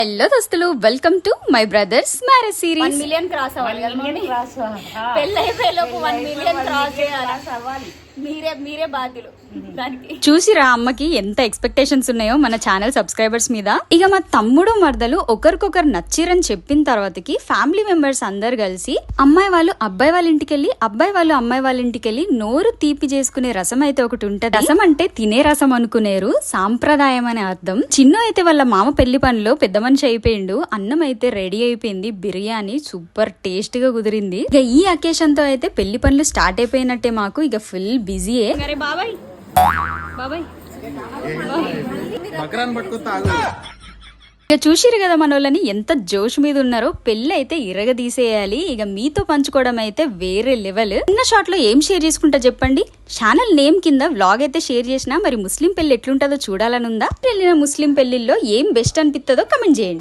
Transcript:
Hello దోస్తులు, welcome to my brothers marriage series. 1 million cross అవ్వాలి కదా, పెళ్ళి అయిపోయేలోపు 1 మిలియన్ క్రాస్ చేయాలి. మీరే బాధ్యులు దానికి. చూసిరా అమ్మకి ఎంత ఎక్స్పెక్టేషన్స్ ఉన్నాయో మన ఛానల్ సబ్స్క్రైబర్స్ మీద. ఇక మా తమ్ముడు మరదలు ఒకరికొకరు నచ్చిరని చెప్పిన తర్వాతకి ఫ్యామిలీ మెంబర్స్ అందరు కలిసి అమ్మాయి వాళ్ళు అబ్బాయి వాళ్ళ ఇంటికి వెళ్ళి, అబ్బాయి వాళ్ళు అమ్మాయి వాళ్ళ ఇంటికి వెళ్ళి నోరు తీపి చేసుకునే రసం అయితే ఒకటి ఉంటది. రసం అంటే తినే రసం అనుకునేరు, సాంప్రదాయం అనే అర్థం. చిన్న అయితే వాళ్ళ మామ పెళ్లి పనిలో పెద్ద మనిషి అయిపోయిండు. అన్నం అయితే రెడీ అయిపోయింది, బిర్యానీ సూపర్ టేస్ట్ గా కుదిరింది. ఇక ఈ అకేషన్ తో అయితే పెళ్లి పనులు స్టార్ట్ అయిపోయినట్టే. మాకు ఇక ఫుల్ బిజీయే. బాబాయ్ బాబాయ్ ఇక చూసిరు కదా మనోళ్ళని ఎంత జోష్ మీద ఉన్నారో. పెళ్లి అయితే ఇరగదీసేయాలి. ఇక మీతో పంచుకోవడం అయితే వేరే లెవెల్. చిన్న షాట్ లో ఏం షేర్ చేసుకుంటా చెప్పండి. ఛానల్ నేమ్ కింద వ్లాగ్ అయితే షేర్ చేసినా, మరి ముస్లిం పెళ్లి ఎట్లుంటుందో చూడాలనుందా? వెళ్ళిన ముస్లిం పెళ్లిల్లో ఏం బెస్ట్ అనిపిస్తుందో కమెంట్ చేయండి.